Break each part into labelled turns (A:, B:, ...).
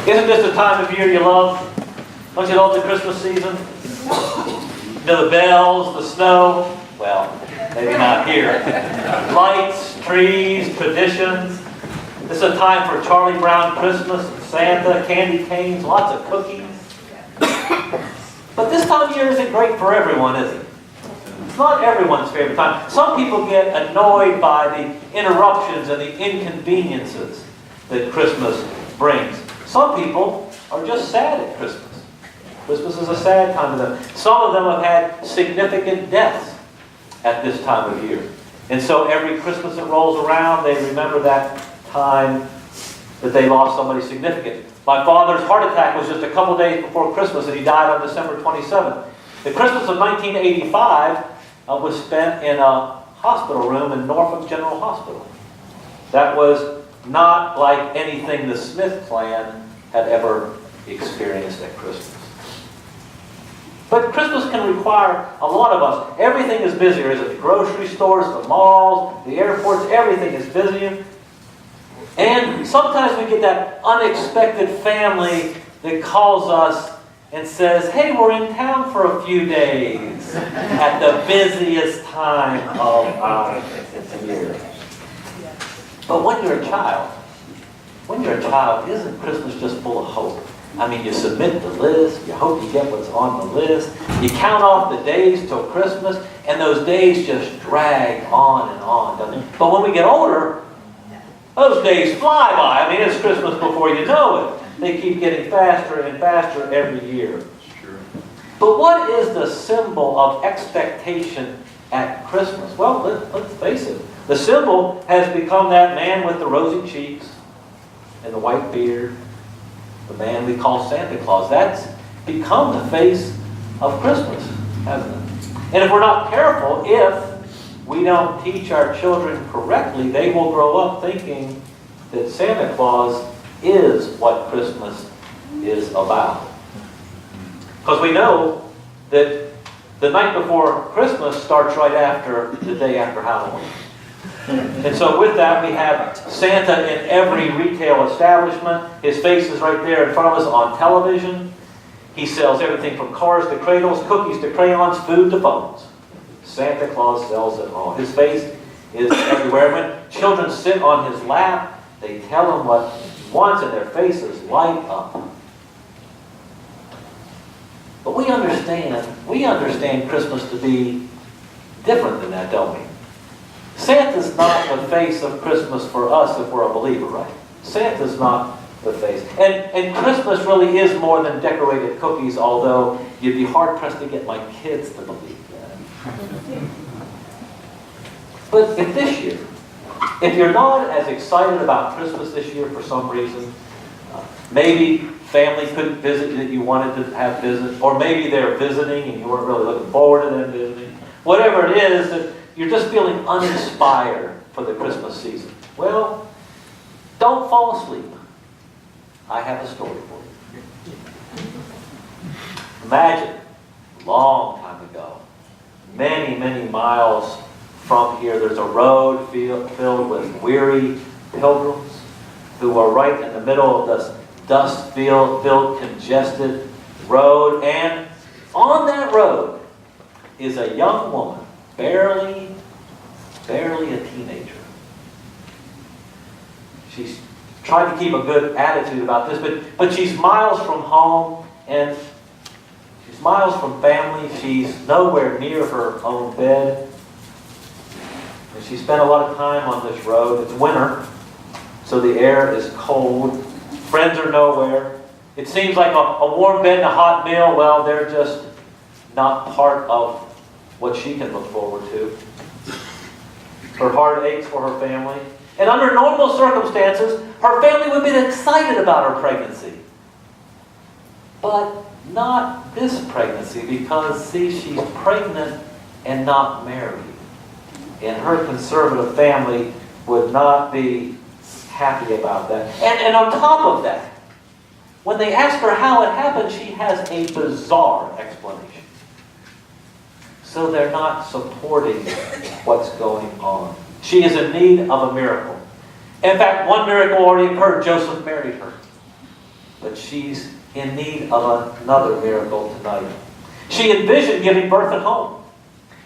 A: Isn't this the time of year you love? Don't you love the Christmas season? You know, the bells, the snow. Well, maybe not here. Lights, trees, traditions. This is a time for Charlie Brown Christmas, Santa, candy canes, lots of cookies. But this time of year isn't great for everyone, is it? It's not everyone's favorite time. Some people get annoyed by the interruptions and the inconveniences that Christmas brings. Some people are just sad at Christmas. Christmas is a sad time to them. Some of them have had significant deaths at this time of year. And so every Christmas that rolls around, they remember that time that they lost somebody significant. My father's heart attack was just a couple days before Christmas, and he died on December 27th. The Christmas of 1985 was spent in a hospital room in Norfolk General Hospital. That was not like anything the Smith clan had ever experienced at Christmas. But Christmas can require a lot of us. Everything is busier, isn't it? The grocery stores, the malls, the airports, everything is busier. And sometimes we get that unexpected family that calls us and says, hey, we're in town for a few days at the busiest time of our year. But when you're a child, isn't Christmas just full of hope? I mean, you submit the list, you hope you get what's on the list, you count off the days till Christmas, and those days just drag on and on, doesn't it? But when we get older, those days fly by. I mean, it's Christmas before you know it. They keep getting faster and faster every year.
B: Sure.
A: But what is the symbol of expectation at Christmas? Well, let's face it. The symbol has become that man with the rosy cheeks and the white beard, the man we call Santa Claus. That's become the face of Christmas, hasn't it? And if we're not careful, if we don't teach our children correctly, they will grow up thinking that Santa Claus is what Christmas is about. Because we know that the night before Christmas starts right after the day after Halloween. And so with that, we have Santa in every retail establishment. His face is right there in front of us on television. He sells everything from cars to cradles, cookies to crayons, food to phones. Santa Claus sells it all. His face is everywhere. When children sit on his lap, they tell him what he wants and their faces light up. But we understand Christmas to be different than that, don't we? Santa's not the face of Christmas for us if we're a believer, right? Santa's not the face. And Christmas really is more than decorated cookies, although you'd be hard-pressed to get my kids to believe that. But if you're not as excited about Christmas this year for some reason, maybe family couldn't visit that you wanted to have visit, or maybe they're visiting and you weren't really looking forward to them visiting, whatever it is, that you're just feeling uninspired for the Christmas season. Well, don't fall asleep. I have a story for you. Imagine, a long time ago, many, many miles from here, there's a road filled with weary pilgrims who are right in the middle of this dust-filled, congested road. And on that road is a young woman, barely a teenager. She's trying to keep a good attitude about this, but she's miles from home, and she's miles from family. She's nowhere near her own bed. And she spent a lot of time on this road. It's winter, so the air is cold. Friends are nowhere. It seems like a warm bed and a hot meal, well, they're just not part of what she can look forward to. Her heart aches for her family. And under normal circumstances, her family would be excited about her pregnancy. But not this pregnancy, because, see, she's pregnant and not married. And her conservative family would not be happy about that. And on top of that, when they ask her how it happened, she has a bizarre explanation. So they're not supporting what's going on. She is in need of a miracle. In fact, one miracle already occurred. Joseph married her. but she's in need of another miracle tonight. She envisioned giving birth at home.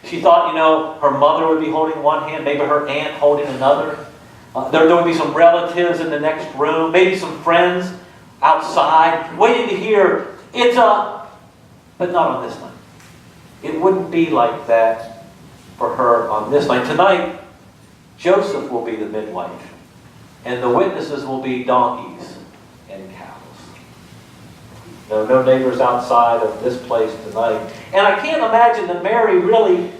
A: She thought, her mother would be holding one hand, maybe her aunt holding another. There would be some relatives in the next room, maybe some friends outside, waiting to hear, "It's up," but not on this night. It wouldn't be like that for her on this night. Tonight, Joseph will be the midwife, and the witnesses will be donkeys and cows. No neighbors outside of this place tonight. And I can't imagine that Mary really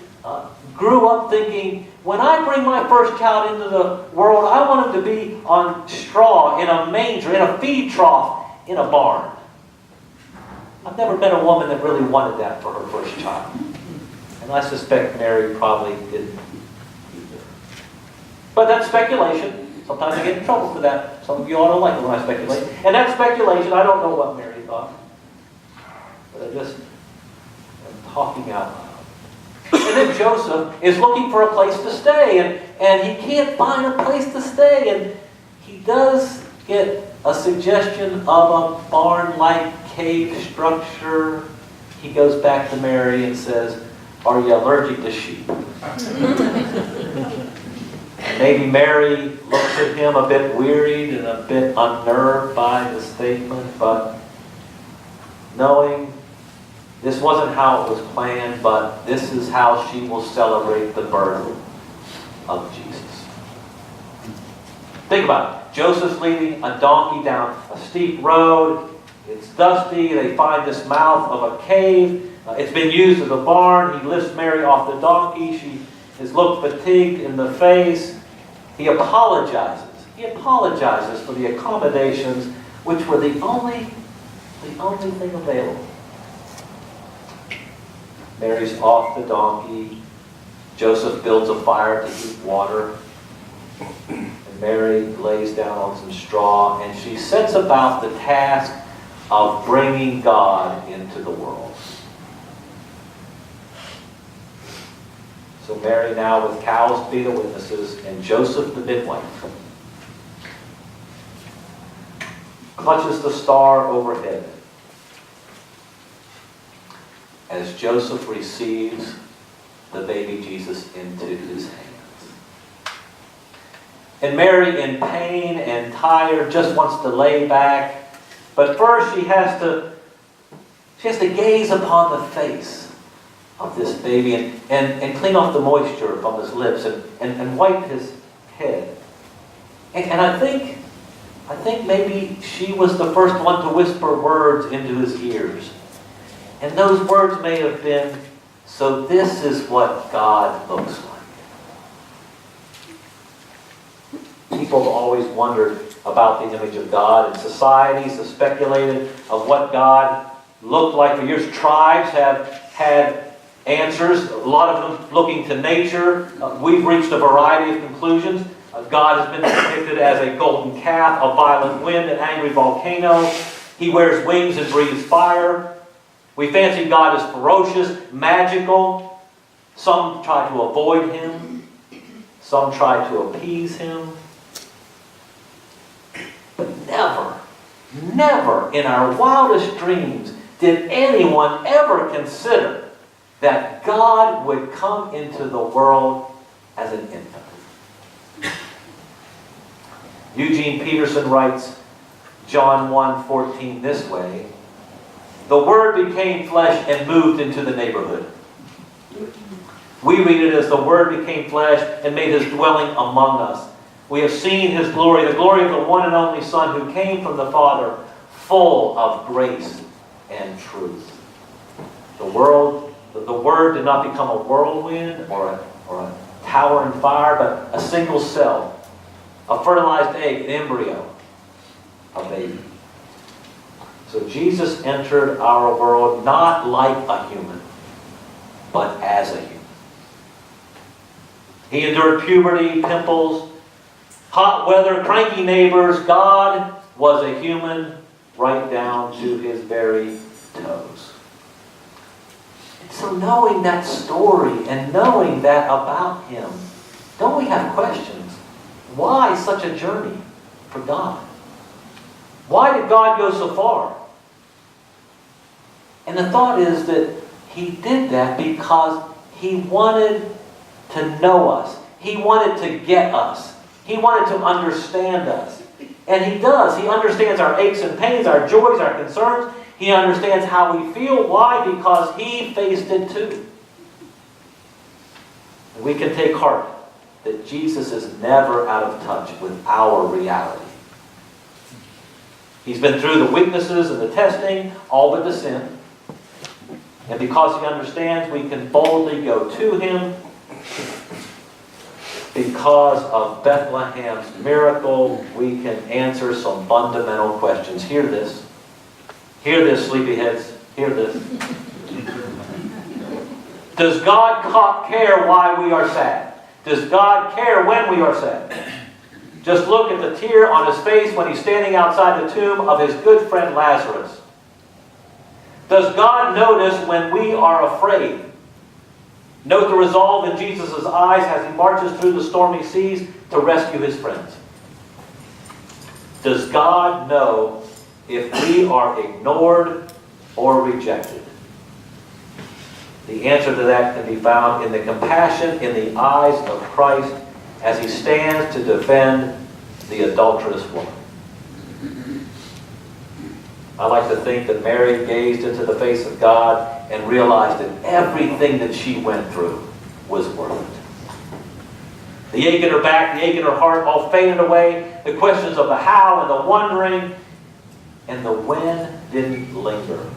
A: grew up thinking, when I bring my first child into the world, I want him to be on straw, in a manger, in a feed trough, in a barn. I've never met a woman that really wanted that for her first child. And I suspect Mary probably didn't either. But that's speculation. Sometimes I get in trouble for that. Some of you all don't like it when I speculate. And that's speculation. I don't know what Mary thought. But I just am talking out loud. And then Joseph is looking for a place to stay. And he can't find a place to stay. And he does get a suggestion of a barn-like cave structure. He goes back to Mary and says, "Are you allergic to sheep?" Maybe Mary looks at him a bit wearied and a bit unnerved by the statement, but knowing this wasn't how it was planned, but this is how she will celebrate the birth of Jesus. Think about it. Joseph's leading a donkey down a steep road. It's dusty. They find this mouth of a cave. It's been used as a barn. He lifts Mary off the donkey. She has looked fatigued in the face. He apologizes. He apologizes for the accommodations, which were the only thing available. Mary's off the donkey. Joseph builds a fire to heat water. And Mary lays down on some straw, and she sets about the task of bringing God into the world. So Mary now with cows to be the witnesses, and Joseph the midwife clutches the star overhead as Joseph receives the baby Jesus into his hands. And Mary, in pain and tired, just wants to lay back. But first she has to gaze upon the face of this baby and clean off the moisture from his lips and wipe his head. And I think maybe she was the first one to whisper words into his ears. And those words may have been, "So this is what God looks like." People have always wondered about the image of God, and societies have speculated of what God looked like for years. Tribes have had answers, a lot of them looking to nature. We've reached a variety of conclusions. God has been depicted as a golden calf, a violent wind, an angry volcano. He wears wings and breathes fire. We fancy God as ferocious, magical. Some try to avoid him. Some try to appease him. But never in our wildest dreams did anyone ever consider that God would come into the world as an infant. Eugene Peterson writes John 1:14 this way: "The Word became flesh and moved into the neighborhood." We read it as the Word became flesh and made his dwelling among us. We have seen his glory, the glory of the one and only Son who came from the Father, full of grace and truth. The Word did not become a whirlwind or a tower in fire, but a single cell, a fertilized egg, an embryo, a baby. So Jesus entered our world not like a human, but as a human. He endured puberty, pimples, hot weather, cranky neighbors. God was a human right down to his very toes. And so knowing that story and knowing that about him, don't we have questions? Why such a journey for God? Why did God go so far? And the thought is that he did that because he wanted to know us. He wanted to get us. He wanted to understand us. And he does. He understands our aches and pains, our joys, our concerns. He understands how we feel. Why? Because he faced it too. And we can take heart that Jesus is never out of touch with our reality. He's been through the weaknesses and the testing, all but the sin. And because he understands, we can boldly go to him. Because of Bethlehem's miracle, we can answer some fundamental questions. Hear this. Hear this, sleepyheads. Hear this. Does God care why we are sad? Does God care when we are sad? Just look at the tear on his face when he's standing outside the tomb of his good friend Lazarus. Does God notice when we are afraid? Note the resolve in Jesus' eyes as he marches through the stormy seas to rescue his friends. Does God know if we are ignored or rejected? The answer to that can be found in the compassion in the eyes of Christ as he stands to defend the adulterous woman. I like to think that Mary gazed into the face of God and realized that everything that she went through was worth it. The ache in her back, the ache in her heart all faded away. The questions of the how and the wondering and the when didn't linger.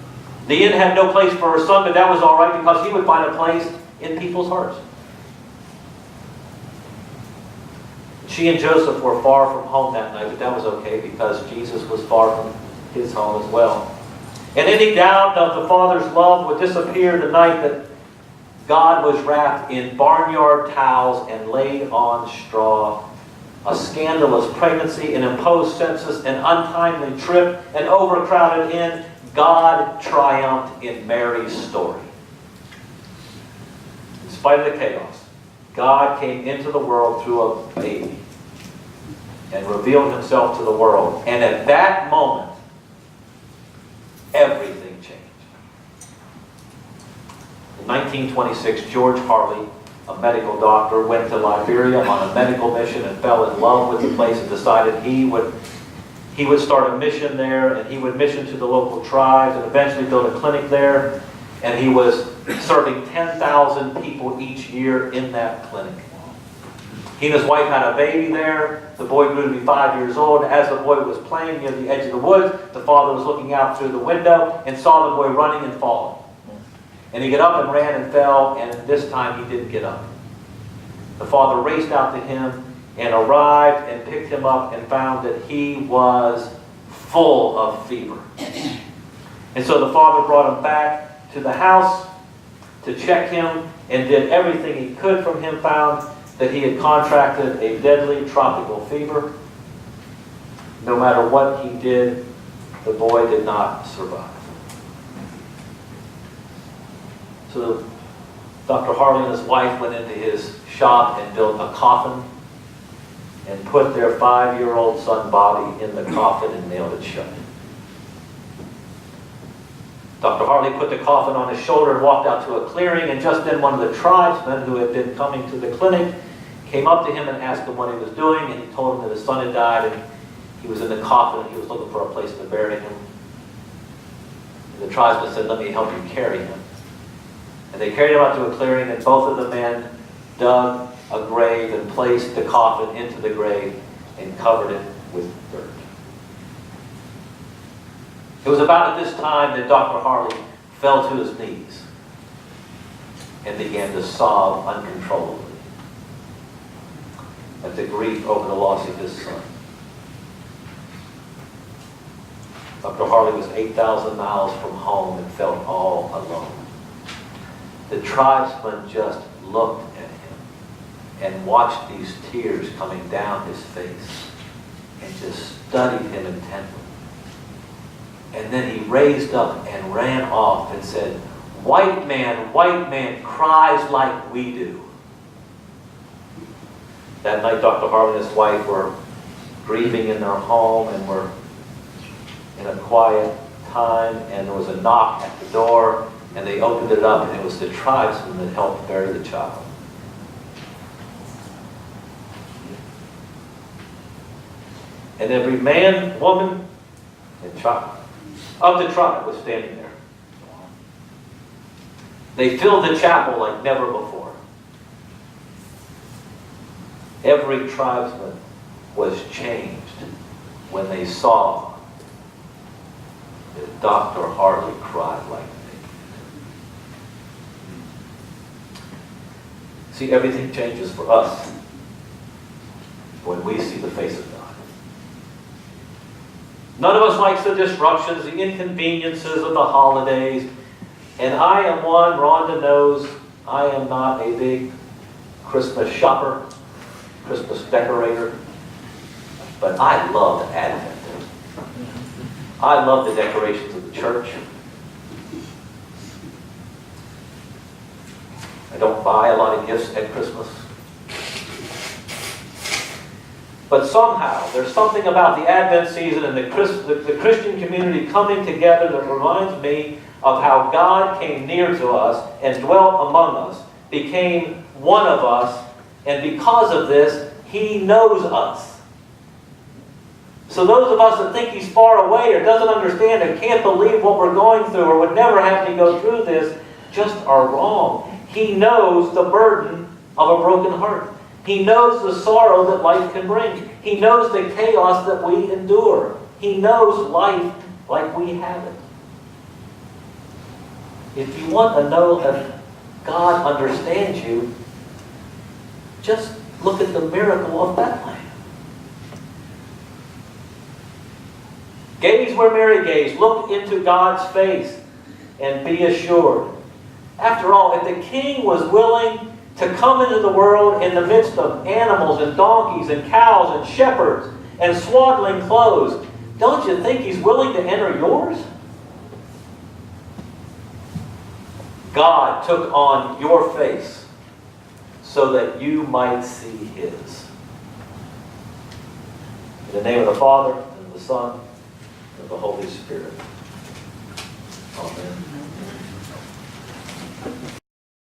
A: The end had no place for her son, but that was all right because he would find a place in people's hearts. She and Joseph were far from home that night, but that was okay because Jesus was far from his home as well. And any doubt of the Father's love would disappear the night that God was wrapped in barnyard towels and laid on straw. A scandalous pregnancy, an imposed census, an untimely trip, an overcrowded inn. God triumphed in Mary's story. In spite of the chaos, God came into the world through a baby and revealed himself to the world. And at that moment, everything changed. In 1926, George Harley, a medical doctor, went to Liberia on a medical mission and fell in love with the place and decided he would start a mission there, and he would mission to the local tribes and eventually build a clinic there. And he was serving 10,000 people each year in that clinic. He and his wife had a baby there. The boy grew to be 5 years old. As the boy was playing near the edge of the woods, the father was looking out through the window and saw the boy running and falling. And he got up and ran and fell, and this time he didn't get up. The father raced out to him and arrived and picked him up and found that he was full of fever. And so the father brought him back to the house to check him and did everything he could from him, found that he had contracted a deadly tropical fever. No matter what he did, the boy did not survive. So Dr. Harley and his wife went into his shop and built a coffin and put their 5-year-old son Bobby in the coffin and nailed it shut. Dr. Harley put the coffin on his shoulder and walked out to a clearing, and just then one of the tribesmen who had been coming to the clinic came up to him and asked him what he was doing, and he told him that his son had died and he was in the coffin and he was looking for a place to bury him. And the tribesman said, "Let me help you carry him." And they carried him out to a clearing, and both of the men dug a grave and placed the coffin into the grave and covered it with dirt. It was about at this time that Dr. Harley fell to his knees and began to sob uncontrollably at the grief over the loss of his son. Dr. Harley was 8,000 miles from home and felt all alone. The tribesman just looked at him and watched these tears coming down his face and just studied him intently. And then he raised up and ran off and said, white man cries like we do." That night, Dr. Harley and his wife were grieving in their home and were in a quiet time, and there was a knock at the door, and they opened it up, and it was the tribesmen that helped bury the child. And every man, woman, and child of the tribe was standing there. They filled the chapel like never before. Every tribesman was changed when they saw that Dr. Harley cried like me. See, everything changes for us when we see the face of God. None of us likes the disruptions, the inconveniences of the holidays. And I am one, Rhonda knows, I am not a big Christmas shopper, Christmas decorator. But I love Advent. I love the decorations of the church. I don't buy a lot of gifts at Christmas. But somehow, there's something about the Advent season and the Christian community coming together that reminds me of how God came near to us and dwelt among us, became one of us, and because of this, He knows us. So those of us that think He's far away or doesn't understand or can't believe what we're going through or would never have to go through this, just are wrong. He knows the burden of a broken heart. He knows the sorrow that life can bring. He knows the chaos that we endure. He knows life like we have it. If you want to know if God understands you, just look at the miracle of Bethlehem. Gaze where Mary gazed. Look into God's face and be assured. After all, if the king was willing to come into the world in the midst of animals and donkeys and cows and shepherds and swaddling clothes, don't you think He's willing to enter yours? God took on your face so that you might see His. In the name of the Father, and of the Son, and of the Holy Spirit. Amen.